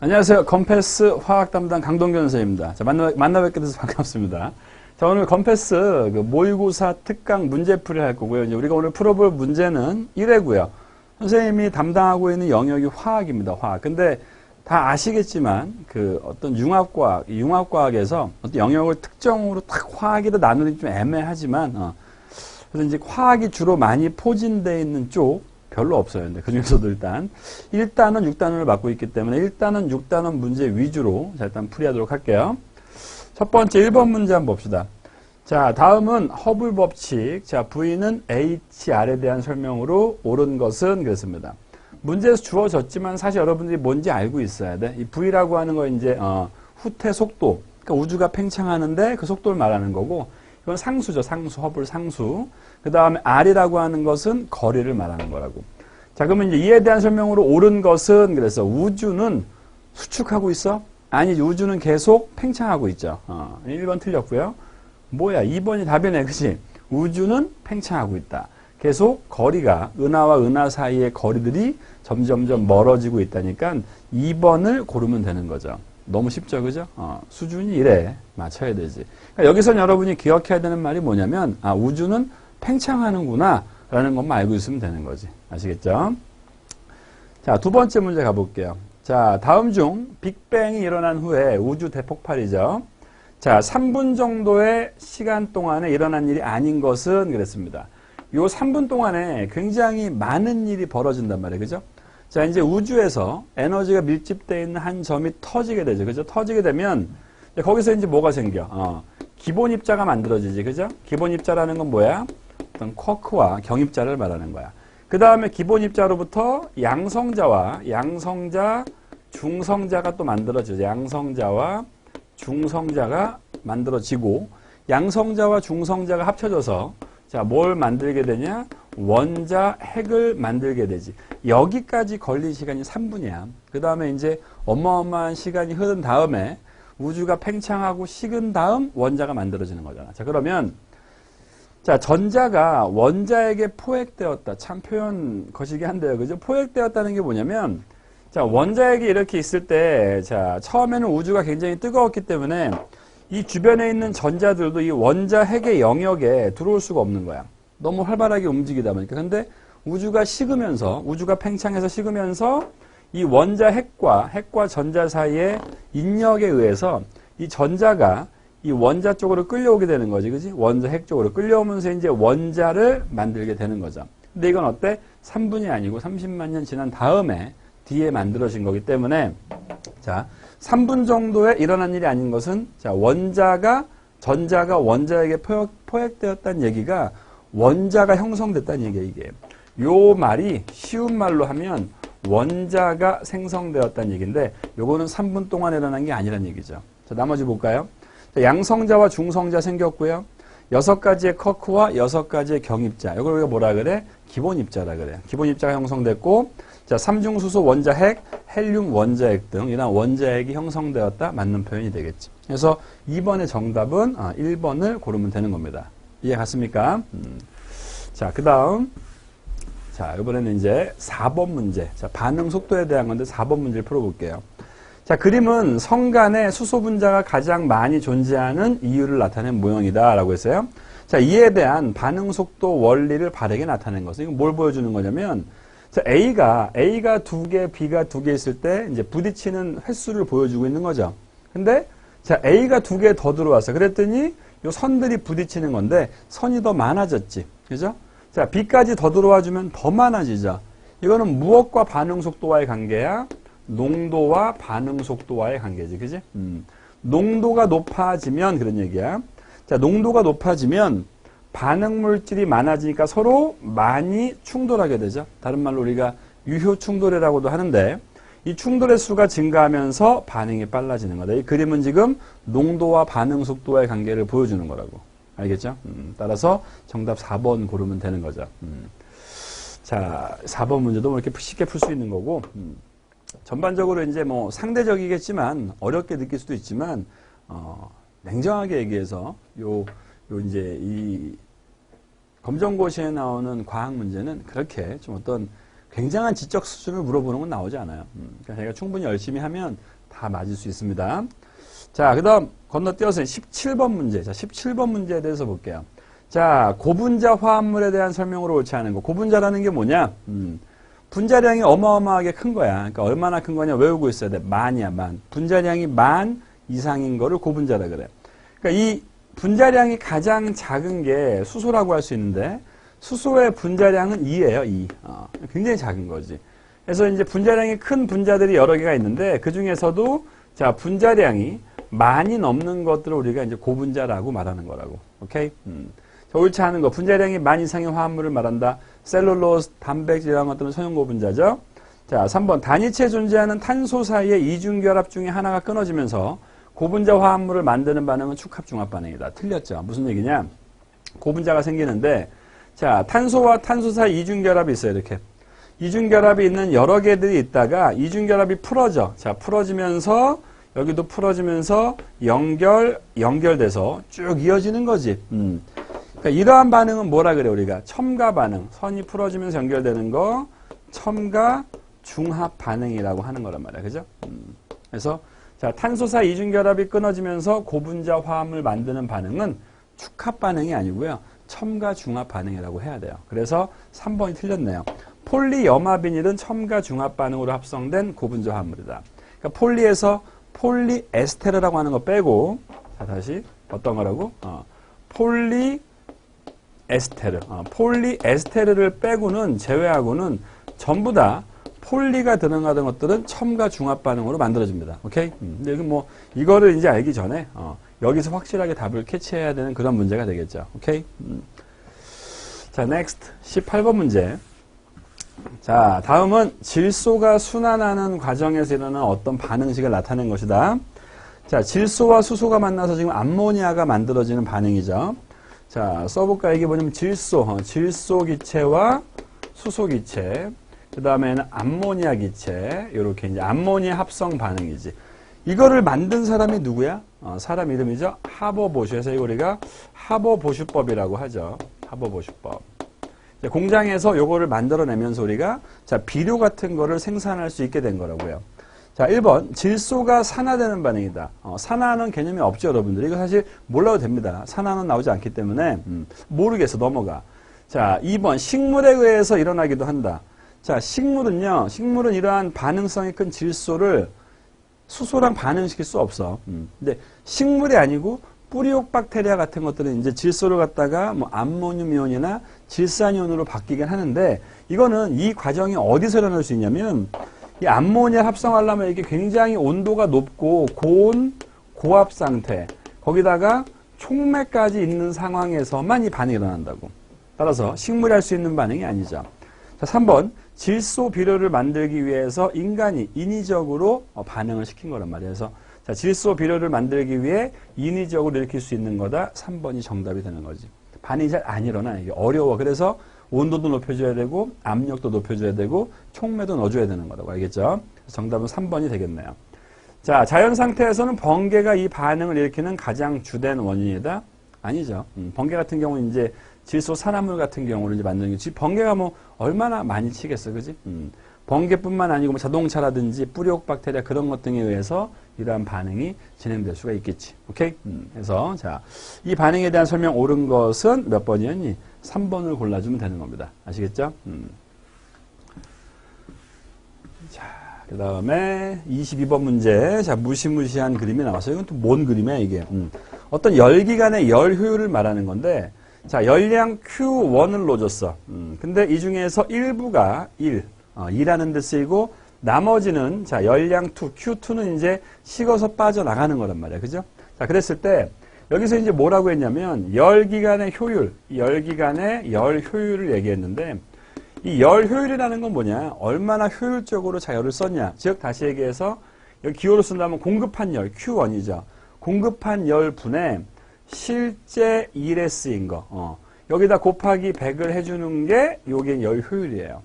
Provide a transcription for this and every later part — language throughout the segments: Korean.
안녕하세요. 컴패스 화학 담당 강동균 선생님입니다. 자, 만나 뵙게 돼서 반갑습니다. 자, 오늘 컴패스 모의고사 특강 문제풀이를 할 거고요. 이제 우리가 오늘 풀어볼 문제는 1회고요. 선생님이 담당하고 있는 영역이 화학입니다. 화학. 근데 다 아시겠지만 어떤 융합과학에서 어떤 영역을 특정으로 딱 화학이라 나누기 좀 애매하지만 그래서 이제 화학이 주로 많이 포진되어 있는 쪽 별로 없어요. 근데 그 중에서도 일단은 6단원을 맡고 있기 때문에 6단원 문제 위주로 자, 일단 풀이하도록 할게요. 첫 번째 1번 문제 한번 봅시다. 자, 다음은 허블 법칙. 자, V는 HR에 대한 설명으로 옳은 것은 그랬습니다. 문제에서 주어졌지만 사실 여러분들이 뭔지 알고 있어야 돼. 이 V라고 하는 거 이제 후퇴 속도. 그러니까 우주가 팽창하는데 그 속도를 말하는 거고, 이건 상수죠. 상수, 허블 상수. 그 다음에 R이라고 하는 것은 거리를 말하는 거라고. 자, 그러면 이제 이에 대한 설명으로 옳은 것은 그래서 우주는 수축하고 있어? 아니, 우주는 계속 팽창하고 있죠. 1번 틀렸고요. 뭐야, 2번이 답이네, 그치? 우주는 팽창하고 있다. 계속 거리가, 은하와 은하 사이의 거리들이 점점점 멀어지고 있다니까 2번을 고르면 되는 거죠. 너무 쉽죠, 그죠? 수준이 이래. 맞춰야 되지. 그러니까 여기서 여러분이 기억해야 되는 말이 뭐냐면, 우주는 팽창하는구나, 라는 것만 알고 있으면 되는 거지. 아시겠죠? 자, 두 번째 문제 가볼게요. 자, 다음 중 빅뱅이 일어난 후에 우주 대폭발이죠. 자, 3분 정도의 시간 동안에 일어난 일이 아닌 것은 그랬습니다. 요 3분 동안에 굉장히 많은 일이 벌어진단 말이에요. 그죠? 자, 이제 우주에서 에너지가 밀집되어 있는 한 점이 터지게 되죠. 그죠? 터지게 되면 거기서 이제 뭐가 생겨? 기본 입자가 만들어지지. 그죠? 기본 입자라는 건 뭐야? 어떤 쿼크와 경입자를 말하는 거야. 그 다음에 기본 입자로부터 양성자와 양성자, 중성자가 또 만들어지죠. 양성자와 중성자가 만들어지고 양성자와 중성자가 합쳐져서 자, 뭘 만들게 되냐? 원자 핵을 만들게 되지. 여기까지 걸린 시간이 3분이야. 그 다음에 이제 어마어마한 시간이 흐른 다음에 우주가 팽창하고 식은 다음 원자가 만들어지는 거잖아. 자, 그러면 자, 전자가 원자에게 포획되었다. 참 표현 거시기 한데요. 그죠? 포획되었다는 게 뭐냐면 자, 원자핵이 이렇게 있을 때 자, 처음에는 우주가 굉장히 뜨거웠기 때문에 이 주변에 있는 전자들도 이 원자핵의 영역에 들어올 수가 없는 거야. 너무 활발하게 움직이다 보니까. 근데 우주가 식으면서 우주가 팽창해서 식으면서 이 원자핵과 전자 사이의 인력에 의해서 이 전자가 이 원자 쪽으로 끌려오게 되는 거지, 그지? 원자 핵 쪽으로 끌려오면서 이제 원자를 만들게 되는 거죠. 근데 이건 어때? 3분이 아니고 30만 년 지난 다음에 뒤에 만들어진 거기 때문에 자, 3분 정도에 일어난 일이 아닌 것은 자, 전자가 원자에게 포획되었다는 얘기가 원자가 형성됐다는 얘기예요, 이게. 요 말이 쉬운 말로 하면 원자가 생성되었다는 얘기인데 요거는 3분 동안 일어난 게 아니란 얘기죠. 자, 나머지 볼까요? 양성자와 중성자 생겼고요. 6가지의 쿼크와 6가지의 경입자. 이걸 우리가 뭐라 그래? 기본 입자라 그래. 기본 입자가 형성됐고, 자, 삼중수소 원자핵, 헬륨 원자핵 등 이런 원자핵이 형성되었다. 맞는 표현이 되겠지. 그래서 2번의 정답은 1번을 고르면 되는 겁니다. 이해 갔습니까? 자, 그 다음. 자, 이번에는 이제 4번 문제. 자, 반응 속도에 대한 건데 4번 문제를 풀어볼게요. 자, 그림은 성간에 수소 분자가 가장 많이 존재하는 이유를 나타낸 모형이다 라고 했어요. 자, 이에 대한 반응 속도 원리를 바르게 나타낸 것은 이건 뭘 보여주는 거냐면 자, A가 2개, B가 2개 있을 때 이제 부딪히는 횟수를 보여주고 있는 거죠. 근데 자, A가 2개 더 들어왔어. 그랬더니 요 선들이 부딪히는 건데 선이 더 많아졌지. 그죠? 자, B까지 더 들어와 주면 더 많아지죠. 이거는 무엇과 반응 속도와의 관계야? 농도와 반응 속도와의 관계지, 그지? 농도가 높아지면 그런 얘기야. 자, 농도가 높아지면 반응 물질이 많아지니까 서로 많이 충돌하게 되죠. 다른 말로 우리가 유효 충돌이라고도 하는데 이 충돌의 수가 증가하면서 반응이 빨라지는 거다. 이 그림은 지금 농도와 반응 속도와의 관계를 보여주는 거라고. 알겠죠? 따라서 정답 4번 고르면 되는 거죠. 자, 4번 문제도 뭐 이렇게 쉽게 풀 수 있는 거고. 전반적으로 이제 뭐 상대적이겠지만 어렵게 느낄 수도 있지만 냉정하게 얘기해서 이제 이 검정고시에 나오는 과학 문제는 그렇게 좀 어떤 굉장한 지적 수준을 물어보는 건 나오지 않아요. 그러니까 자기가 충분히 열심히 하면 다 맞을 수 있습니다. 자, 그 다음 건너뛰어서 17번 문제. 자, 17번 문제에 대해서 볼게요. 자, 고분자 화합물에 대한 설명으로 옳지 않은 거. 고분자라는 게 뭐냐? 분자량이 어마어마하게 큰 거야. 그러니까 얼마나 큰 거냐 외우고 있어야 돼. 만이야, 만. 분자량이 만 이상인 거를 고분자라 그래. 그러니까 이 분자량이 가장 작은 게 수소라고 할 수 있는데 수소의 분자량은 2예요, 2. 굉장히 작은 거지. 그래서 이제 분자량이 큰 분자들이 여러 개가 있는데 그 중에서도 자, 분자량이 만이 넘는 것들을 우리가 이제 고분자라고 말하는 거라고. 오케이? 자, 옳지 않은 거. 분자량이 만 이상의 화합물을 말한다. 셀룰로스, 단백질 이런 것들은 소형고분자죠. 자, 3번. 단위체에 존재하는 탄소 사이의 이중결합 중에 하나가 끊어지면서 고분자 화합물을 만드는 반응은 축합중합 반응이다. 틀렸죠. 무슨 얘기냐? 고분자가 생기는데 자, 탄소와 탄소 사이 이중결합이 있어요. 이렇게. 이중결합이 있는 여러 개들이 있다가 이중결합이 풀어져. 자, 풀어지면서 여기도 풀어지면서 연결돼서 쭉 이어지는 거지. 그러니까 이러한 반응은 뭐라 그래 우리가? 첨가 반응. 선이 풀어지면서 연결되는 거 첨가 중합 반응이라고 하는 거란 말이야. 그죠? 그래서 자, 탄소사 이중결합이 끊어지면서 고분자 화합을 만드는 반응은 축합 반응이 아니고요. 첨가 중합 반응이라고 해야 돼요. 그래서 3번이 틀렸네요. 폴리염화비닐은 첨가 중합 반응으로 합성된 고분자 화합물이다. 그러니까 폴리에서 폴리에스테르라고 하는 거 빼고 자, 다시 어떤 거라고? 폴리에스테르. 폴리에스테르를 빼고는 제외하고는 전부 다 폴리가 들어가던 것들은 첨가 중합 반응으로 만들어집니다. 오케이? 근데 이거를 이제 알기 전에 여기서 확실하게 답을 캐치해야 되는 그런 문제가 되겠죠. 오케이? 자, next 18번 문제. 자, 다음은 질소가 순환하는 과정에서 일어나는 어떤 반응식을 나타낸 것이다. 자, 질소와 수소가 만나서 지금 암모니아가 만들어지는 반응이죠. 자, 써볼까? 이게 뭐냐면 질소 기체와 수소 기체, 그 다음에는 암모니아 기체, 이렇게 이제 암모니아 합성 반응이지. 이거를 만든 사람이 누구야? 사람 이름이죠. 하버보슈에서 이거 우리가 하버보슈법이라고 하죠. 하버보슈법. 공장에서 요거를 만들어내면서 우리가 자, 비료 같은 거를 생산할 수 있게 된 거라고요. 자, 1번 질소가 산화되는 반응이다. 산화는 개념이 없죠, 여러분들. 이거 사실 몰라도 됩니다. 산화는 나오지 않기 때문에 모르겠어, 넘어가. 자, 2번 식물에 의해서 일어나기도 한다. 자, 식물은 이러한 반응성이 큰 질소를 수소랑 반응시킬 수 없어. 근데 식물이 아니고 뿌리옥 박테리아 같은 것들은 이제 질소를 갖다가 뭐 암모늄 이온이나 질산이온으로 바뀌긴 하는데 이거는 이 과정이 어디서 일어날 수 있냐면 이 암모니아 합성하려면 이게 굉장히 온도가 높고 고온, 고압 상태 거기다가 촉매까지 있는 상황에서만 이 반응이 일어난다고. 따라서 식물이 할 수 있는 반응이 아니죠. 자, 3번 질소 비료를 만들기 위해서 인간이 인위적으로 반응을 시킨 거란 말이에요. 그래서 자, 질소 비료를 만들기 위해 인위적으로 일으킬 수 있는 거다. 3번이 정답이 되는 거지. 반응이 잘 안 일어나. 이게 어려워. 그래서 온도도 높여줘야 되고 압력도 높여줘야 되고 촉매도 넣어줘야 되는 거라고. 알겠죠? 정답은 3번이 되겠네요. 자, 자연 상태에서는 번개가 이 반응을 일으키는 가장 주된 원인이다? 아니죠. 번개 같은 경우는 이제 질소 산화물 같은 경우를 이제 만드는 거지. 번개가 뭐 얼마나 많이 치겠어, 그지? 번개뿐만 아니고 뭐 자동차라든지 뿌리옥 박테리아 그런 것 등에 의해서 이러한 반응이 진행될 수가 있겠지. 오케이? 그래서 자, 이 반응에 대한 설명 옳은 것은 몇 번이었니? 3번을 골라주면 되는 겁니다. 아시겠죠? 자, 그 다음에 22번 문제. 자, 무시무시한 그림이 나왔어요. 이건 또 뭔 그림이야, 이게? 어떤 열기관의 열 효율을 말하는 건데, 자, 열량 Q1을 넣어줬어. 근데 이 중에서 일부가 2라는 데 쓰이고, 나머지는, 자, 열량 2, Q2는 이제 식어서 빠져나가는 거란 말이야. 그죠? 자, 그랬을 때, 여기서 이제 뭐라고 했냐면, 열기관의 효율, 열기관의 열 효율을 얘기했는데, 이 열 효율이라는 건 뭐냐? 얼마나 효율적으로 자, 열을 썼냐? 즉, 다시 얘기해서, 여기 기호로 쓴다면 공급한 열, Q1이죠. 공급한 열 분의 실제 일에 쓰인 거. 여기다 곱하기 100을 해주는 게 요게 열 효율이에요.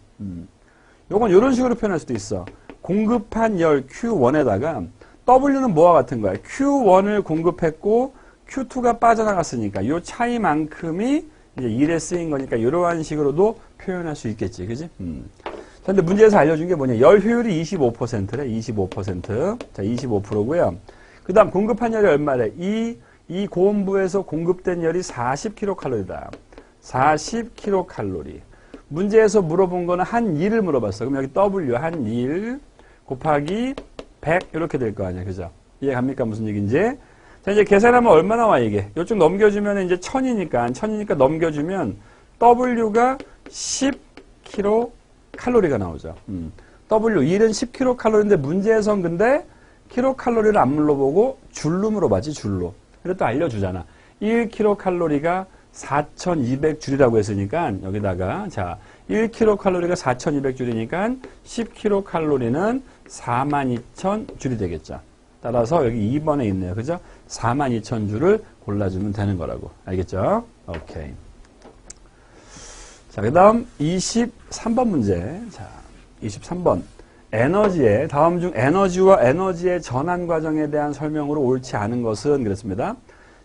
요건 이런 식으로 표현할 수도 있어. 공급한 열 Q1에다가 W는 뭐와 같은 거야? Q1을 공급했고 Q2가 빠져나갔으니까 요 차이만큼이 이제 일에 쓰인 거니까 이러한 식으로도 표현할 수 있겠지. 그지? 근데 문제에서 알려준 게 뭐냐. 열 효율이 25%래. 25%. 자, 25%고요. 그 다음 공급한 열이 얼마래? 이 고온부에서 공급된 열이 40kcal다. 40kcal. 문제에서 물어본 거는 한 일을 물어봤어. 그럼 여기 W 한 일 곱하기 100 이렇게 될 거 아니야. 그죠? 이해 갑니까? 무슨 얘기인지? 자, 이제 계산하면 얼마 나와 이게? 이쪽 넘겨주면 이제 1000이니까 넘겨주면 W가 10kcal가 나오죠. W 1은 10kcal인데 문제에선 근데 킬로칼로리를 안 물어보고 줄로 물어봤지, 줄로. 그래도 또 알려주잖아. 1kcal가 4200줄이라고 했으니까 여기다가 자 1kcal가 4200줄이니까 10kcal는 42000줄이 되겠죠. 따라서 여기 2번에 있네요. 그죠? 42000줄을 골라주면 되는 거라고. 알겠죠? 오케이. 자, 그 다음 23번 문제. 자, 23번. 에너지의, 다음 중 에너지와 에너지의 전환 과정에 대한 설명으로 옳지 않은 것은 그랬습니다.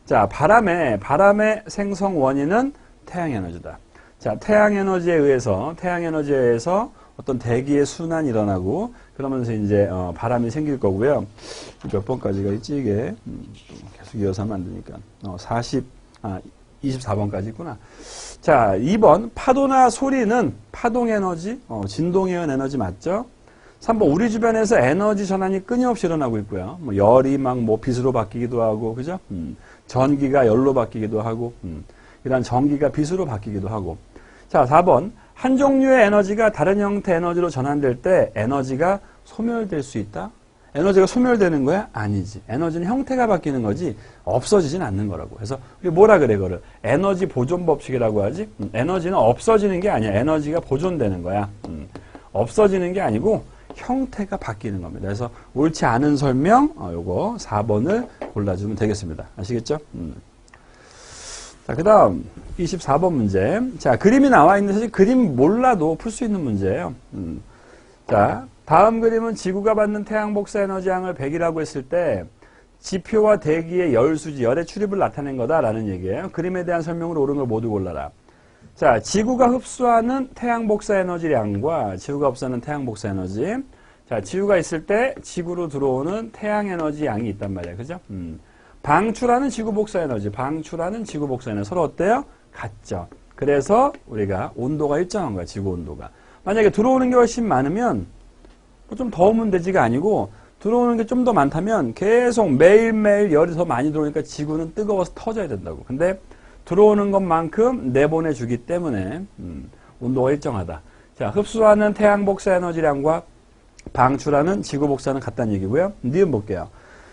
자, 바람의 생성 원인은 태양 에너지다. 자, 태양 에너지에 의해서 어떤 대기의 순환이 일어나고, 그러면서 이제, 바람이 생길 거고요. 몇 번까지가 있지, 이게? 계속 이어서 하면 안 되니까. 24번까지 있구나. 자, 2번. 파도나 소리는 파동 에너지, 진동에 의한 에너지 맞죠? 3번. 우리 주변에서 에너지 전환이 끊임없이 일어나고 있고요. 뭐 열이 막 뭐 빛으로 바뀌기도 하고, 그죠? 전기가 열로 바뀌기도 하고, 이런 전기가 빛으로 바뀌기도 하고. 자, 4번. 한 종류의 에너지가 다른 형태 에너지로 전환될 때 에너지가 소멸될 수 있다? 에너지가 소멸되는 거야? 아니지. 에너지는 형태가 바뀌는 거지 없어지진 않는 거라고. 그래서 우리 뭐라 그래, 그거를? 에너지 보존 법칙이라고 하지? 에너지는 없어지는 게 아니야. 에너지가 보존되는 거야. 없어지는 게 아니고 형태가 바뀌는 겁니다. 그래서 옳지 않은 설명, 요거 4번을 골라주면 되겠습니다. 아시겠죠? 자, 그 다음 24번 문제. 자, 그림이 나와 있는데 사실 그림 몰라도 풀 수 있는 문제예요. 자, 다음 그림은 지구가 받는 태양 복사 에너지 양을 100이라고 했을 때 지표와 대기의 열수지, 열의 출입을 나타낸 거다라는 얘기예요. 그림에 대한 설명으로 옳은 걸 모두 골라라. 자, 지구가 흡수하는 태양 복사 에너지량과 지구가 흡수하는 태양 복사 에너지. 자, 지구가 있을 때 지구로 들어오는 태양 에너지 양이 있단 말이에요. 그죠? 방출하는 지구 복사 에너지, 방출하는 지구 복사 에너지 서로 어때요? 같죠. 그래서 우리가 온도가 일정한 거야, 지구 온도가. 만약에 들어오는 게 훨씬 많으면 뭐 좀 더우면 되지가 아니고 들어오는 게 좀 더 많다면 계속 매일매일 열이 더 많이 들어오니까 지구는 뜨거워서 터져야 된다고. 근데 들어오는 것만큼 내보내주기 때문에 온도가 일정하다. 자, 흡수하는 태양 복사 에너지량과 방출하는 지구 복사는 같다는 얘기고요. 니은 볼게요.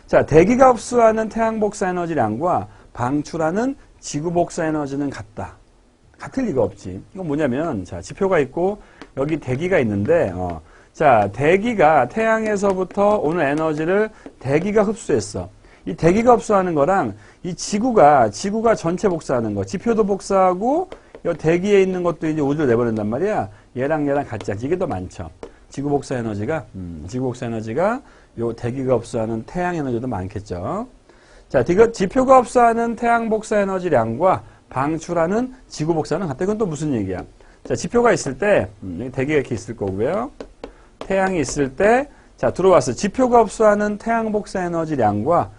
자, 대기가 흡수하는 태양 복사 에너지량과 방출하는 지구 복사 에너지는 같다. 같을 리가 없지. 이건 뭐냐면, 자, 지표가 있고 여기 대기가 있는데, 자, 대기가 태양에서부터 오는 에너지를 대기가 흡수했어. 이 대기가 흡수하는 거랑 이 지구가 전체 복사하는 거, 지표도 복사하고 이 대기에 있는 것도 이제 우주로 내보낸단 말이야. 얘랑 같지 않지. 이게 더 많죠. 지구 복사 에너지가 요 대기가 흡수하는 태양 에너지도 많겠죠. 자, 지표가 흡수하는 태양 복사 에너지량과 방출하는 지구 복사는 같다. 이건 또 무슨 얘기야? 자, 지표가 있을 때 대기가 이렇게 있을 거고요. 태양이 있을 때 자, 들어왔어. 지표가 흡수하는 태양 복사 에너지량과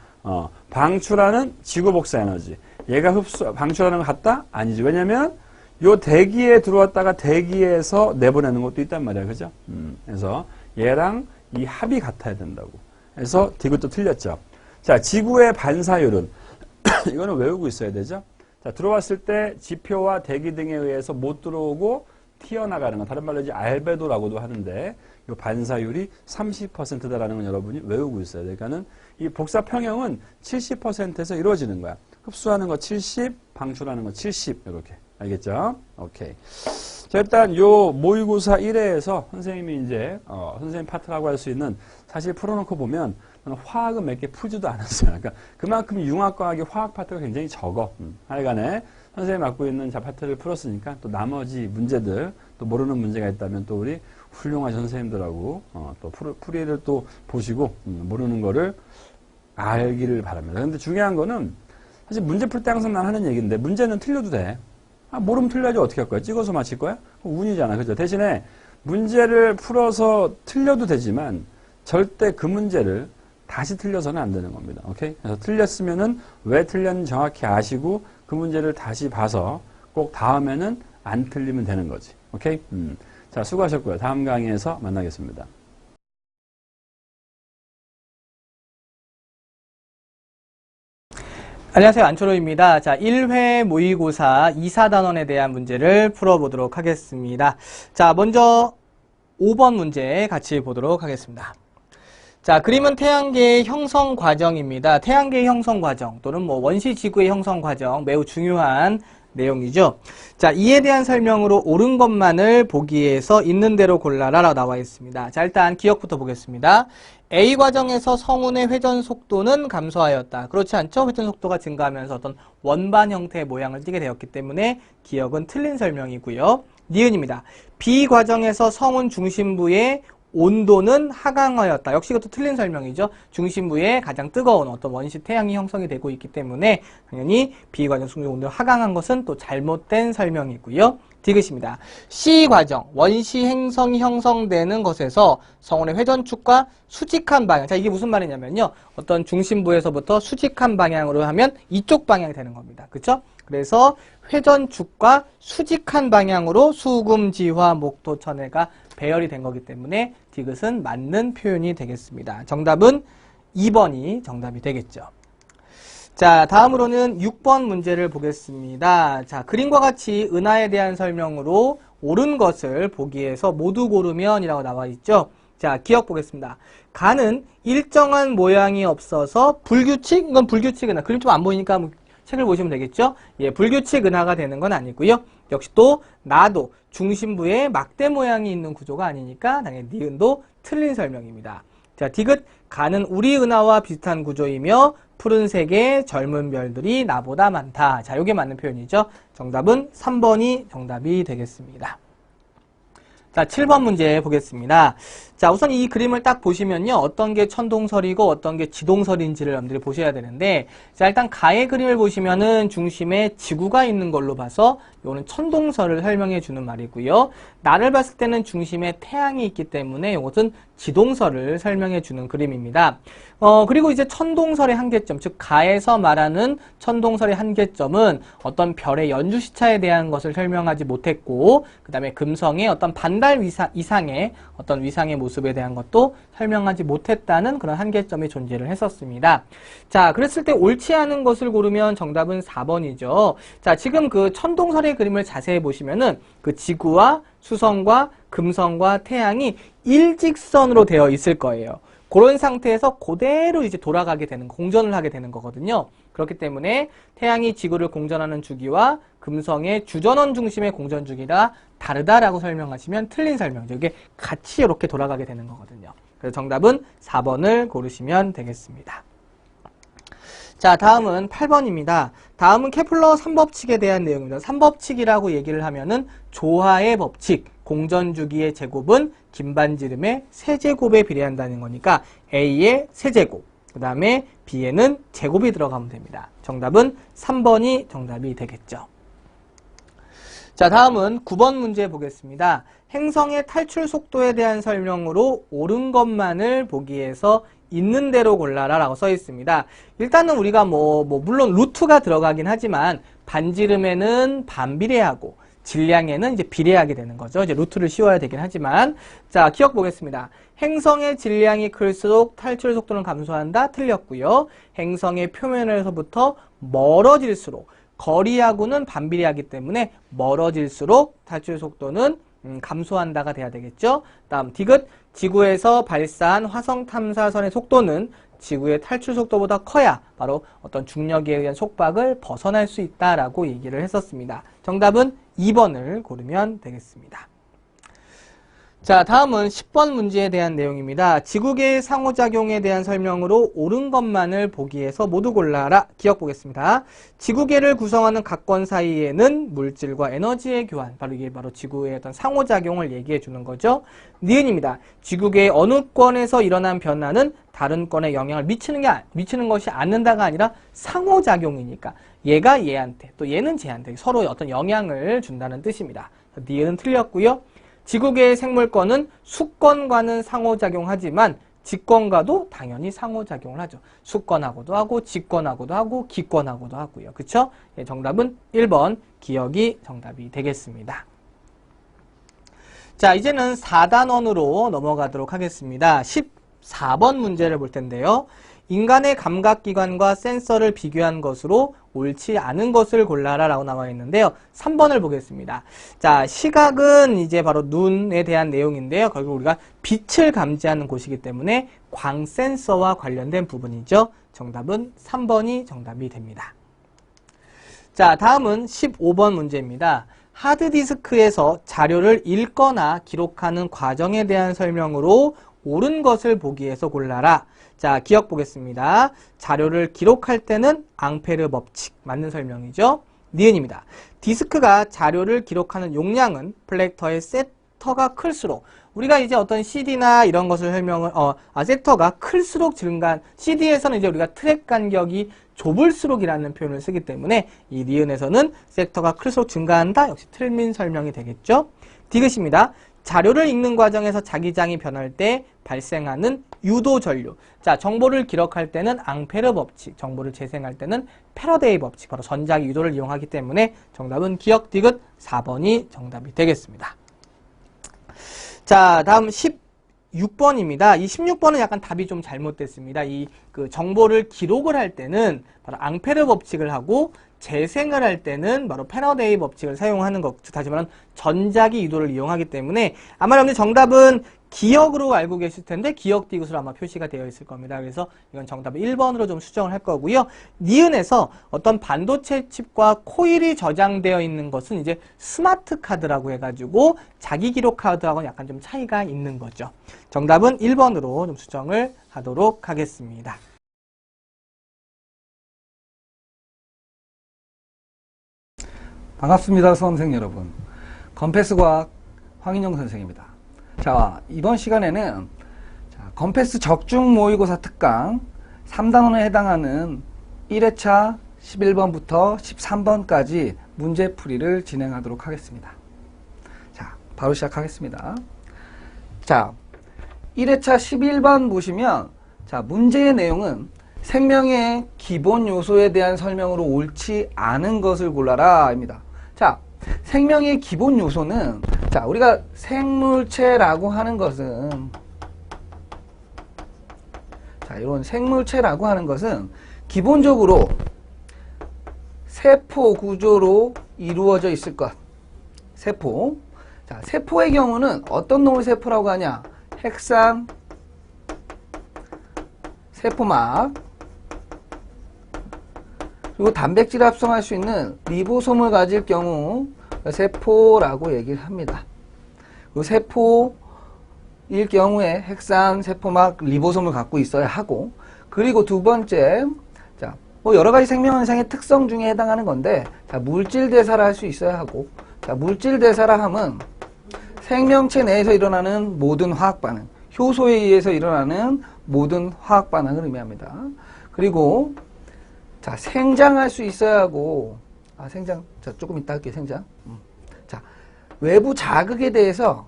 방출하는 지구 복사 에너지. 얘가 방출하는 거 같다? 아니지. 왜냐면 요 대기에 들어왔다가 대기에서 내보내는 것도 있단 말이야. 그죠? 그래서 얘랑 이 합이 같아야 된다고. 그래서 이것도 틀렸죠. 자, 지구의 반사율은 이거는 외우고 있어야 되죠. 자, 들어왔을 때 지표와 대기 등에 의해서 못 들어오고 튀어나가는 거. 다른 말로 이제 알베도라고도 하는데 이 반사율이 30%다라는 건 여러분이 외우고 있어야 돼요. 그러니까는 이 복사 평형은 70%에서 이루어지는 거야. 흡수하는 거 70, 방출하는 거 70 이렇게. 알겠죠? 오케이. 자, 일단 요 모의고사 1회에서 선생님이 이제 선생님 파트라고 할 수 있는 사실 풀어놓고 보면 화학은 몇 개 풀지도 않았어요. 그러니까 그만큼 융합과학의 화학 파트가 굉장히 적어. 하여간에 선생님이 맡고 있는 파트를 풀었으니까 또 나머지 문제들 또 모르는 문제가 있다면 또 우리 훌륭하신 선생님들하고 또 풀이를 또 보시고 모르는 거를 알기를 바랍니다. 근데 중요한 거는 사실 문제 풀 때 항상 난 하는 얘기인데 문제는 틀려도 돼. 모르면 틀려야지 어떻게 할 거야? 찍어서 맞힐 거야? 운이잖아. 그죠? 대신에 문제를 풀어서 틀려도 되지만 절대 그 문제를 다시 틀려서는 안 되는 겁니다. 오케이? 그래서 틀렸으면은 왜 틀렸는지 정확히 아시고 그 문제를 다시 봐서 꼭 다음에는 안 틀리면 되는 거지. 오케이? 자, 수고하셨고요. 다음 강의에서 만나겠습니다. 안녕하세요. 안초로입니다. 자, 1회 모의고사 2사단원에 대한 문제를 풀어보도록 하겠습니다. 자, 먼저 5번 문제 같이 보도록 하겠습니다. 자, 그림은 태양계의 형성 과정입니다. 태양계의 형성 과정 또는 뭐 원시 지구의 형성 과정 매우 중요한 내용이죠. 자, 이에 대한 설명으로 옳은 것만을 보기에서 있는 대로 골라라 라고 나와 있습니다. 자, 일단 기억부터 보겠습니다. A 과정에서 성운의 회전 속도는 감소하였다. 그렇지 않죠? 회전 속도가 증가하면서 어떤 원반 형태의 모양을 띠게 되었기 때문에 기억은 틀린 설명이고요. 니은입니다. B 과정에서 성운 중심부의 온도는 하강하였다. 역시 이것도 틀린 설명이죠. 중심부에 가장 뜨거운 어떤 원시 태양이 형성이 되고 있기 때문에 당연히 B 과정 중심 온도가 하강한 것은 또 잘못된 설명이고요. 디귿입니다. C 과정, 원시 행성이 형성되는 것에서 성운의 회전축과 수직한 방향. 자, 이게 무슨 말이냐면요. 어떤 중심부에서부터 수직한 방향으로 하면 이쪽 방향이 되는 겁니다. 그쵸? 그래서 회전축과 수직한 방향으로 수금지화 목토천해가 배열이 된 거기 때문에 디귿은 맞는 표현이 되겠습니다. 정답은 2번이 정답이 되겠죠. 자, 다음으로는 6번 문제를 보겠습니다. 자, 그림과 같이 은하에 대한 설명으로 옳은 것을 보기에서 모두 고르면이라고 나와 있죠. 자, 기억 보겠습니다. 가는 일정한 모양이 없어서 불규칙, 이건 불규칙 은하. 그림 좀 안 보이니까 책을 보시면 되겠죠. 예, 불규칙 은하가 되는 건 아니고요. 역시 또 나도 중심부에 막대 모양이 있는 구조가 아니니까 당연히 니은도 틀린 설명입니다. 자, 디귿 가는 우리 은하와 비슷한 구조이며 푸른색의 젊은 별들이 나보다 많다. 자, 요게 맞는 표현이죠. 정답은 3번이 정답이 되겠습니다. 자, 7번 문제 보겠습니다. 자, 우선 이 그림을 딱 보시면요. 어떤 게 천동설이고 어떤 게 지동설인지를 여러분들이 보셔야 되는데, 자, 일단 가의 그림을 보시면은 중심에 지구가 있는 걸로 봐서 요거는 천동설을 설명해 주는 말이고요. 나를 봤을 때는 중심에 태양이 있기 때문에 이것은 지동설을 설명해 주는 그림입니다. 그리고 이제 천동설의 한계점, 즉 가에서 말하는 천동설의 한계점은 어떤 별의 연주시차에 대한 것을 설명하지 못했고, 그 다음에 금성의 어떤 반달 이상의 어떤 위상의 모습에 대한 것도 설명하지 못했다는 그런 한계점이 존재를 했었습니다. 자, 그랬을 때 옳지 않은 것을 고르면 정답은 4번이죠. 자, 지금 그 천동설의 그림을 자세히 보시면은 그 지구와 수성과 금성과 태양이 일직선으로 되어 있을 거예요. 그런 상태에서 그대로 이제 돌아가게 되는, 공전을 하게 되는 거거든요. 그렇기 때문에 태양이 지구를 공전하는 주기와 금성의 주전원 중심의 공전 주기가 다르다라고 설명하시면 틀린 설명이죠. 이게 같이 이렇게 돌아가게 되는 거거든요. 그래서 정답은 4번을 고르시면 되겠습니다. 자, 다음은 8번입니다. 다음은 케플러 3법칙에 대한 내용입니다. 3법칙이라고 얘기를 하면은 조화의 법칙, 공전주기의 제곱은 긴반지름의 세제곱에 비례한다는 거니까 A의 세제곱, 그 다음에 B에는 제곱이 들어가면 됩니다. 정답은 3번이 정답이 되겠죠. 자, 다음은 9번 문제 보겠습니다. 행성의 탈출 속도에 대한 설명으로 옳은 것만을 보기에서 있는 대로 골라라 라고 써 있습니다. 일단은 우리가 물론 루트가 들어가긴 하지만 반지름에는 반비례하고 질량에는 이제 비례하게 되는 거죠. 이제 루트를 씌워야 되긴 하지만. 자, 기억 보겠습니다. 행성의 질량이 클수록 탈출 속도는 감소한다. 틀렸고요. 행성의 표면에서부터 멀어질수록 거리하고는 반비례하기 때문에 멀어질수록 탈출 속도는 감소한다가 돼야 되겠죠. 다음 디귿 지구에서 발사한 화성 탐사선의 속도는 지구의 탈출 속도보다 커야 바로 어떤 중력에 의한 속박을 벗어날 수 있다라고 얘기를 했었습니다. 정답은 2번을 고르면 되겠습니다. 자, 다음은 10번 문제에 대한 내용입니다. 지구계의 상호작용에 대한 설명으로 옳은 것만을 보기에서 모두 골라라. 기억 보겠습니다. 지구계를 구성하는 각권 사이에는 물질과 에너지의 교환, 바로 이게 바로 지구의 어떤 상호작용을 얘기해 주는 거죠. 니은입니다. 지구계의 어느 권에서 일어난 변화는 다른 권에 영향을 미치는 것이 않는다가 아니라 상호작용이니까 얘가 얘한테 또 얘는 쟤한테 서로 어떤 영향을 준다는 뜻입니다. 니은은 틀렸고요. 지구계의 생물권은 수권과는 상호작용하지만 직권과도 당연히 상호작용을 하죠. 수권하고도 하고 직권하고도 하고 기권하고도 하고요. 그쵸? 예, 정답은 1번 기억이 정답이 되겠습니다. 자, 이제는 4단원으로 넘어가도록 하겠습니다. 14번 문제를 볼 텐데요. 인간의 감각기관과 센서를 비교한 것으로 옳지 않은 것을 골라라 라고 나와 있는데요. 3번을 보겠습니다. 자, 시각은 이제 바로 눈에 대한 내용인데요. 결국 우리가 빛을 감지하는 곳이기 때문에 광 센서와 관련된 부분이죠. 정답은 3번이 정답이 됩니다. 자, 다음은 15번 문제입니다. 하드디스크에서 자료를 읽거나 기록하는 과정에 대한 설명으로 옳은 것을 보기 위해서 골라라. 자, 기억 보겠습니다. 자료를 기록할 때는 앙페르 법칙, 맞는 설명이죠. 니은입니다. 디스크가 자료를 기록하는 용량은 플렉터의 섹터가 클수록, 우리가 이제 어떤 CD나 이런 것을 섹터가 클수록 증가한, CD에서는 이제 우리가 트랙 간격이 좁을수록이라는 표현을 쓰기 때문에 이 니은에서는 섹터가 클수록 증가한다. 역시 틀린 설명이 되겠죠. 디귿입니다. 자료를 읽는 과정에서 자기장이 변할 때 발생하는 유도 전류. 자, 정보를 기록할 때는 앙페르 법칙, 정보를 재생할 때는 패러데이 법칙, 바로 전자기 유도를 이용하기 때문에 정답은 기억 디귿 4번이 정답이 되겠습니다. 자, 다음 16번입니다. 이 16번은 약간 답이 좀 잘못됐습니다. 그 정보를 기록을 할 때는 바로 앙페르 법칙을 하고 재생을 할 때는 바로 패러데이 법칙을 사용하는 것, 다시 말하면 전자기 유도를 이용하기 때문에 아마 여러분들 정답은 기억으로 알고 계실 텐데 기억 디귿으로 아마 표시가 되어 있을 겁니다. 그래서 이건 정답을 1번으로 좀 수정을 할 거고요. 니은에서 어떤 반도체 칩과 코일이 저장되어 있는 것은 이제 스마트 카드라고 해가지고 자기 기록 카드하고는 약간 좀 차이가 있는 거죠. 정답은 1번으로 좀 수정을 하도록 하겠습니다. 반갑습니다. 수험생 여러분. 건패스과학 황인영 선생입니다. 자, 이번 시간에는 건패스 적중 모의고사 특강 3단원에 해당하는 1회차 11번부터 13번까지 문제풀이를 진행하도록 하겠습니다. 자, 바로 시작하겠습니다. 자, 1회차 11번 보시면 자, 문제의 내용은 생명의 기본 요소에 대한 설명으로 옳지 않은 것을 골라라 입니다. 자, 생명의 기본 요소는 자, 우리가 생물체라고 하는 것은 자, 이런 생물체라고 하는 것은 기본적으로 세포 구조로 이루어져 있을 것. 세포. 자, 세포의 경우는 어떤 놈을 세포라고 하냐? 핵산, 세포막, 그리고 단백질을 합성할 수 있는 리보솜을 가질 경우 세포라고 얘기를 합니다. 그 세포일 경우에 핵산, 세포막, 리보솜을 갖고 있어야 하고, 그리고 두 번째, 자, 뭐 여러 가지 생명 현상의 특성 중에 해당하는 건데, 자, 물질 대사를 할 수 있어야 하고, 자, 물질 대사라 함은 생명체 내에서 일어나는 모든 화학 반응, 효소에 의해서 일어나는 모든 화학 반응을 의미합니다. 그리고 자, 생장할 수 있어야 하고, 생장, 자, 조금 이따 할게요, 생장. 자, 외부 자극에 대해서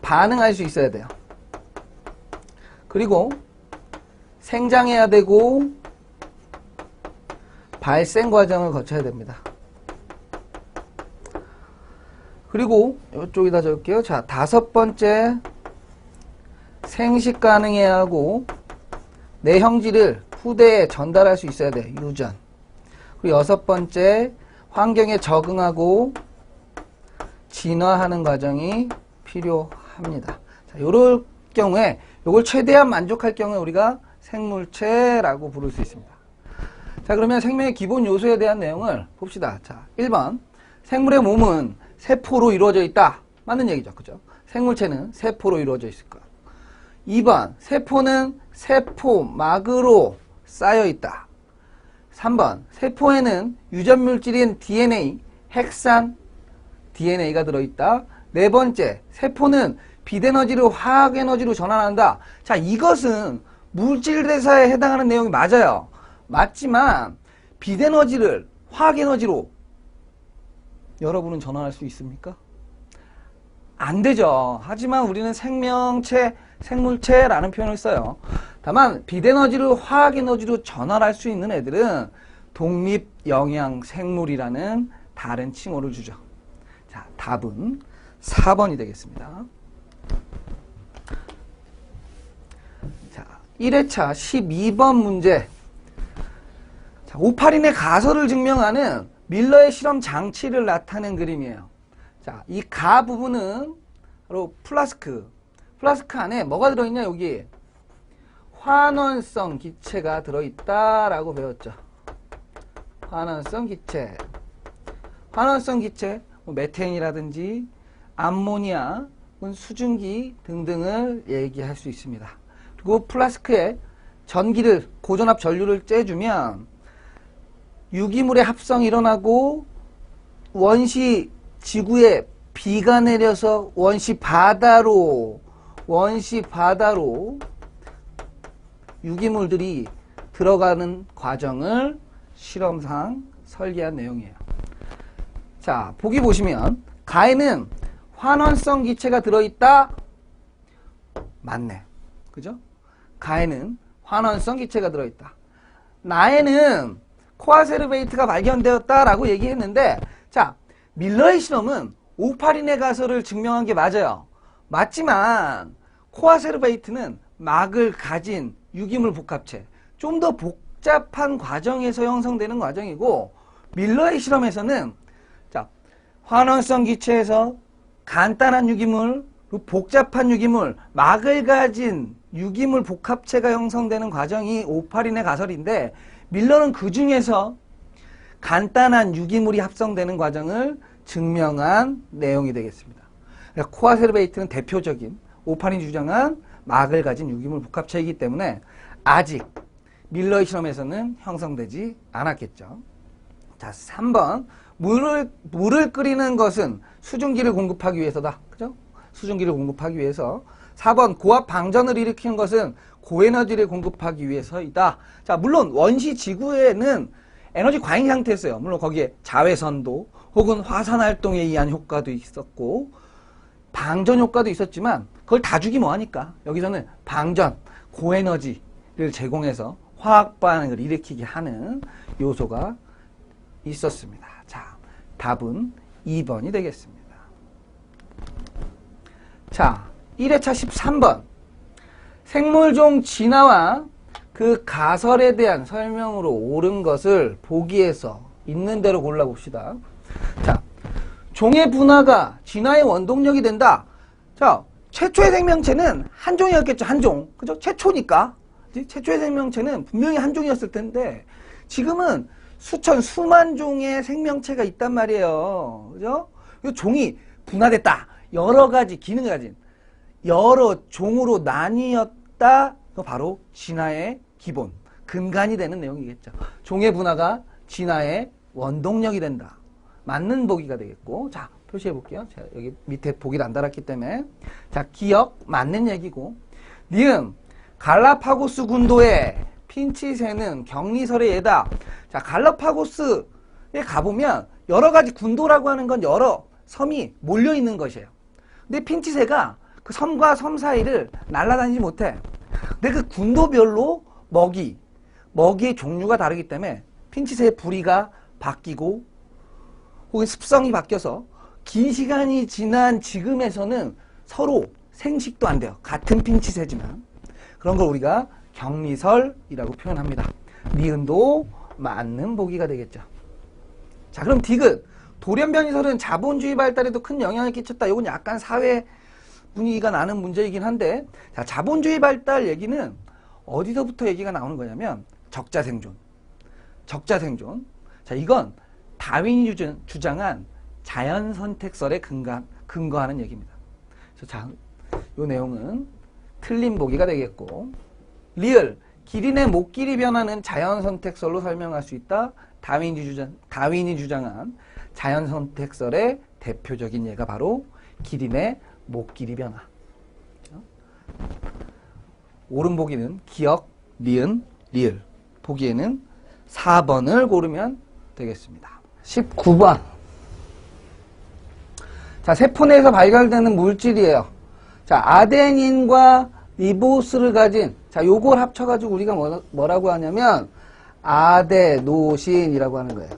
반응할 수 있어야 돼요. 그리고 생장해야 되고, 발생 과정을 거쳐야 됩니다. 그리고 이쪽에다 적을게요. 자, 다섯 번째, 생식 가능해야 하고, 내 형질을 후대에 전달할 수 있어야 돼. 유전. 그리고 여섯 번째, 환경에 적응하고 진화하는 과정이 필요합니다. 자, 요럴 경우에 요걸 최대한 만족할 경우에 우리가 생물체라고 부를 수 있습니다. 자, 그러면 생명의 기본 요소에 대한 내용을 봅시다. 자, 1번. 생물의 몸은 세포로 이루어져 있다. 맞는 얘기죠. 그죠? 생물체는 세포로 이루어져 있을 것. 2번. 세포는 세포막으로 쌓여 있다. 3번. 세포에는 유전 물질인 DNA, 핵산 DNA가 들어있다. 네 번째. 세포는 빛에너지를 화학에너지로 전환한다. 자, 이것은 물질 대사에 해당하는 내용이 맞아요. 맞지만 빛에너지를 화학에너지로 여러분은 전환할 수 있습니까? 안 되죠. 하지만 우리는 생명체, 생물체라는 표현을 써요. 다만 비대너지로 화학에너지로 전환할 수 있는 애들은 독립영양생물이라는 다른 칭호를 주죠. 자, 답은 4번이 되겠습니다. 자, 1회차 12번 문제. 자, 오파린의 가설을 증명하는 밀러의 실험 장치를 나타낸 그림이에요. 자, 이 가 부분은 바로 플라스크. 플라스크 안에 뭐가 들어있냐, 여기. 환원성 기체가 들어있다라고 배웠죠. 환원성 기체. 환원성 기체, 뭐 메테인이라든지 암모니아, 수증기 등등을 얘기할 수 있습니다. 그리고 플라스크에 전기를, 고전압 전류를 쬐주면 유기물의 합성이 일어나고 원시 지구에 비가 내려서 원시 바다로 유기물들이 들어가는 과정을 실험상 설계한 내용이에요. 자, 보기 보시면 가에는 환원성 기체가 들어있다. 맞네. 그죠? 가에는 환원성 기체가 들어있다. 나에는 코아세르베이트가 발견되었다라고 얘기했는데, 자, 밀러의 실험은 오파린의 가설을 증명한 게 맞아요. 맞지만 코아세르베이트는 막을 가진 유기물 복합체, 좀 더 복잡한 과정에서 형성되는 과정이고, 밀러의 실험에서는 자, 환원성 기체에서 간단한 유기물, 복잡한 유기물, 막을 가진 유기물 복합체가 형성되는 과정이 오파린의 가설인데, 밀러는 그 중에서 간단한 유기물이 합성되는 과정을 증명한 내용이 되겠습니다. 그러니까 코아세르베이트는 대표적인 오파린이 주장한 막을 가진 유기물 복합체이기 때문에 아직 밀러의 실험에서는 형성되지 않았겠죠. 자, 3번. 물을 끓이는 것은 수증기를 공급하기 위해서다. 그죠? 수증기를 공급하기 위해서. 4번. 고압 방전을 일으키는 것은 고에너지를 공급하기 위해서이다. 자, 물론 원시 지구에는 에너지 과잉 상태였어요. 물론 거기에 자외선도 혹은 화산 활동에 의한 효과도 있었고 방전 효과도 있었지만 그걸 다 주기 뭐하니까 여기서는 방전, 고에너지를 제공해서 화학 반응을 일으키게 하는 요소가 있었습니다. 자, 답은 2번이 되겠습니다. 자, 1회차 13번. 생물종 진화와 그 가설에 대한 설명으로 옳은 것을 보기에서 있는 대로 골라봅시다. 자, 종의 분화가 진화의 원동력이 된다. 자, 최초의 생명체는 한 종이었겠죠. 한 종. 그죠? 최초니까. 최초의 생명체는 분명히 한 종이었을 텐데 지금은 수천, 수만 종의 생명체가 있단 말이에요. 그죠? 종이 분화됐다. 여러 가지 기능을 가진 여러 종으로 나뉘었다. 그 바로 진화의 기본, 근간이 되는 내용이겠죠. 종의 분화가 진화의 원동력이 된다. 맞는 보기가 되겠고, 자, 표시해 볼게요. 제가 여기 밑에 보기를 안 달았기 때문에. 자, 기억, 맞는 얘기고. 니은, 갈라파고스 군도의 핀치새는 격리설의 예다. 자, 갈라파고스에 가보면 여러 가지 군도라고 하는 건 여러 섬이 몰려 있는 것이에요. 근데 핀치새가 그 섬과 섬 사이를 날아다니지 못해. 근데 그 군도별로 먹이의 종류가 다르기 때문에 핀치새의 부리가 바뀌고 혹은 습성이 바뀌어서 긴 시간이 지난 지금에서는 서로 생식도 안 돼요. 같은 핀치새지만. 그런 걸 우리가 격리설이라고 표현합니다. 니은도 맞는 보기가 되겠죠. 자, 그럼 디귿. 돌연변이설은 자본주의 발달에도 큰 영향을 끼쳤다. 이건 약간 사회 분위기가 나는 문제이긴 한데, 자, 자본주의 발달 얘기는 어디서부터 얘기가 나오는 거냐면 적자생존. 적자생존. 자, 이건 다윈이 주장한 자연선택설에 근거하는 얘기입니다. 자, 이 내용은 틀린 보기가 되겠고, 리을. 기린의 목길이 변화는 자연선택설로 설명할 수 있다. 다윈이 주장한 자연선택설의 대표적인 예가 바로 기린의 목길이 변화. 옳은 보기는 기억, 니은, 리을. 보기에는 4번을 고르면 되겠습니다. 19번. 자, 세포 내에서 발견되는 물질이에요. 자, 아데닌과 리보스를 가진, 자, 요걸 합쳐가지고 우리가 뭐라고 하냐면, 아데노신이라고 하는 거예요.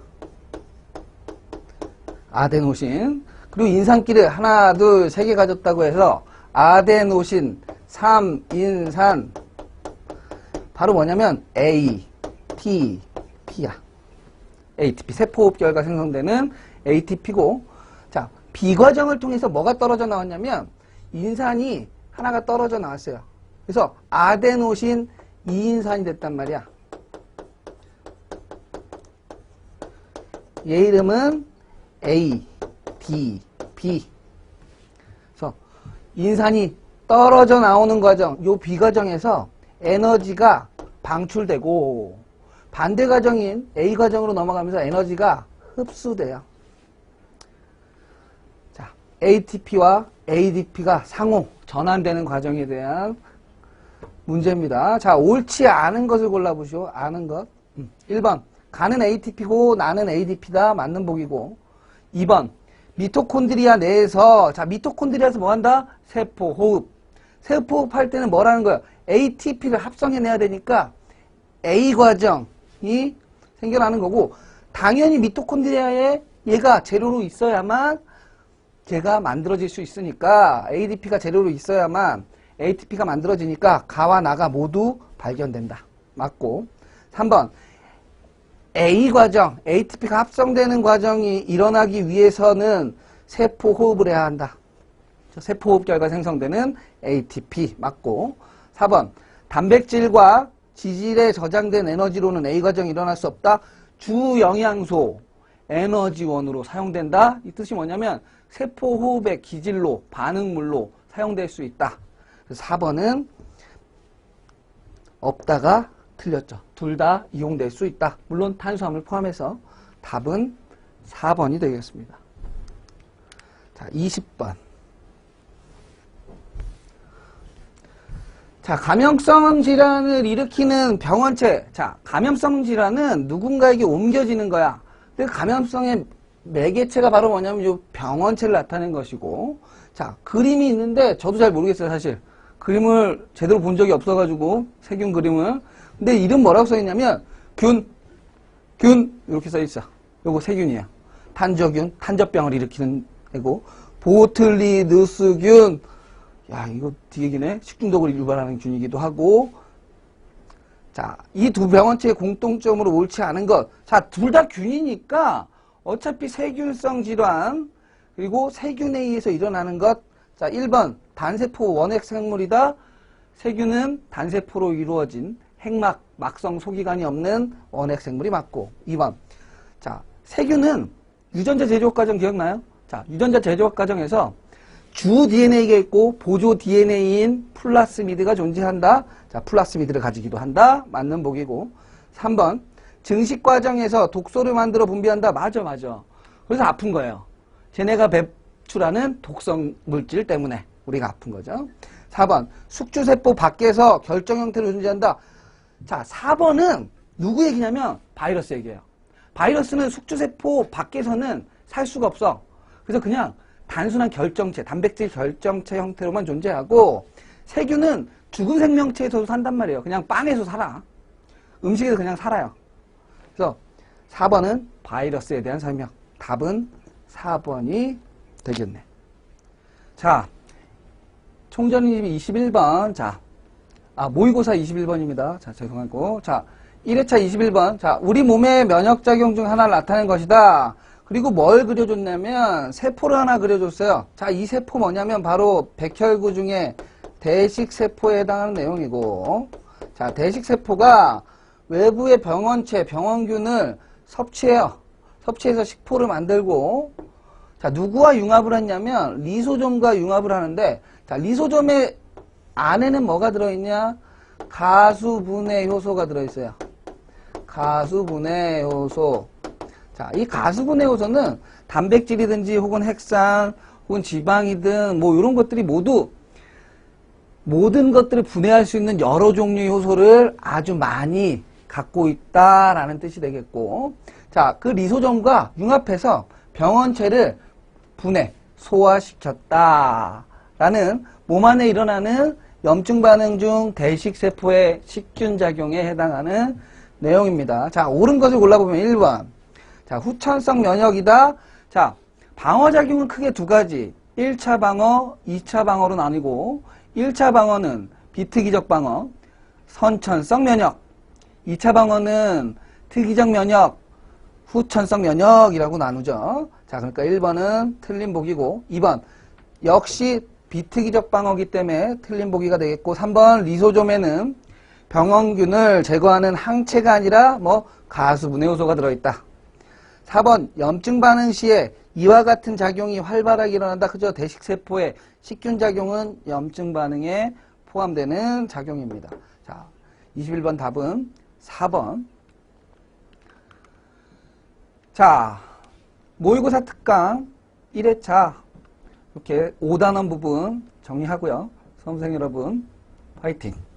아데노신. 그리고 인산기를 하나, 둘, 세 개 가졌다고 해서, 아데노신, 3인산. 바로 뭐냐면, ATP야. ATP. 세포호흡 결과 생성되는 ATP고, 자, 비과정을 통해서 뭐가 떨어져 나왔냐면, 인산이 하나가 떨어져 나왔어요. 그래서 아데노신 2인산이 됐단 말이야. 얘 이름은 ADP. 그래서 인산이 떨어져 나오는 과정, 요 비과정에서 에너지가 방출되고 반대 과정인 A 과정으로 넘어가면서 에너지가 흡수돼요. 자, ATP와 ADP가 상호 전환되는 과정에 대한 문제입니다. 자, 옳지 않은 것을 골라보시오. 아는 것. 1번. 가는 ATP고 나는 ADP다. 맞는 복이고. 2번. 미토콘드리아 내에서, 자, 미토콘드리아에서 뭐 한다? 세포 호흡. 세포 호흡 할 때는 뭐라는 거야? ATP를 합성해내야 되니까 A 과정이 생겨나는 거고, 당연히 미토콘드리아에 얘가 재료로 있어야만 걔가 만들어질 수 있으니까, ADP가 재료로 있어야만 ATP가 만들어지니까 가와 나가 모두 발견된다. 맞고. 3번. A 과정, ATP가 합성되는 과정이 일어나기 위해서는 세포 호흡을 해야 한다. 세포 호흡 결과 생성되는 ATP. 맞고. 4번. 단백질과 지질에 저장된 에너지로는 A 과정이 일어날 수 없다. 주 영양소, 에너지원으로 사용된다. 이 뜻이 뭐냐면 세포 호흡의 기질로, 반응물로 사용될 수 있다. 4번은 없다가 틀렸죠. 둘 다 이용될 수 있다. 물론 탄수화물 포함해서 답은 4번이 되겠습니다. 자, 20번. 자, 감염성 질환을 일으키는 병원체. 자, 감염성 질환은 누군가에게 옮겨지는 거야. 근데 감염성의 매개체가 바로 뭐냐면 이 병원체를 나타낸 것이고, 자, 그림이 있는데 저도 잘 모르겠어요, 사실. 그림을 제대로 본 적이 없어가지고, 세균 그림을. 근데 이름 뭐라고 써있냐면, 균, 이렇게 써있어. 요거 세균이야. 탄저균, 탄저병을 일으키는 애고, 보틀리누스균, 야, 이거 되게 기네. 식중독을 유발하는 균이기도 하고, 자, 이 두 병원체의 공통점으로 옳지 않은 것. 자, 둘 다 균이니까, 어차피 세균성 질환, 그리고 세균에 의해서 일어나는 것. 자, 1번, 단세포 원핵 생물이다. 세균은 단세포로 이루어진 핵막, 막성 소기관이 없는 원핵 생물이 맞고. 2번, 자, 세균은 유전자 제조업 과정 기억나요? 자, 유전자 제조업 과정에서 주 DNA가 있고 보조 DNA인 플라스미드가 존재한다. 자, 플라스미드를 가지기도 한다. 맞는 복이고. 3번, 증식 과정에서 독소를 만들어 분비한다. 맞아. 그래서 아픈 거예요. 쟤네가 배출하는 독성 물질 때문에 우리가 아픈 거죠. 4번, 숙주세포 밖에서 결정 형태로 존재한다. 자, 4번은 누구 얘기냐면 바이러스 얘기예요. 바이러스는 숙주세포 밖에서는 살 수가 없어. 그래서 그냥 단순한 결정체, 단백질 결정체 형태로만 존재하고, 세균은 죽은 생명체에서도 산단 말이에요. 그냥 빵에서 살아. 음식에서 그냥 살아요. 그래서 4번은 바이러스에 대한 설명. 답은 4번이 되겠네. 자, 총전이 21번. 자, 모의고사 21번입니다. 자, 죄송하고. 자, 1회차 21번. 자, 우리 몸의 면역작용 중 하나를 나타낸 것이다. 그리고 뭘 그려줬냐면 세포를 하나 그려줬어요. 자, 이 세포 뭐냐면 바로 백혈구 중에 대식세포에 해당하는 내용이고, 자, 대식세포가 외부의 병원체, 병원균을 섭취해요. 섭취해서 식포를 만들고, 자, 누구와 융합을 했냐면 리소좀과 융합을 하는데, 자, 리소좀의 안에는 뭐가 들어있냐? 가수분해 효소가 들어있어요. 가수분해 효소. 자, 이 가수분해 효소는 단백질이든지 혹은 핵산 혹은 지방이든 뭐 이런 것들이 모든 것들을 분해할 수 있는 여러 종류의 효소를 아주 많이 갖고 있다라는 뜻이 되겠고, 자, 그 리소좀과 융합해서 병원체를 분해, 소화시켰다. 라는 몸 안에 일어나는 염증 반응 중 대식세포의 식균작용에 해당하는 내용입니다. 자, 옳은 것을 골라보면 1번. 자, 후천성 면역이다. 자, 방어작용은 크게 두 가지. 1차 방어, 2차 방어로 나뉘고 1차 방어는 비특이적 방어, 선천성 면역. 2차 방어는 특이적 면역, 후천성 면역이라고 나누죠. 자, 그러니까 1번은 틀린 보기고 2번 역시 비특이적 방어기 때문에 틀린 보기가 되겠고 3번 리소좀에는 병원균을 제거하는 항체가 아니라 가수분해 요소가 들어있다. 4번 염증 반응 시에 이와 같은 작용이 활발하게 일어난다. 그죠? 대식세포의 식균작용은 염증 반응에 포함되는 작용입니다. 자, 21번 답은 4번. 자, 모의고사 특강 1회차 이렇게 5단원 부분 정리하고요. 수험생 여러분, 화이팅!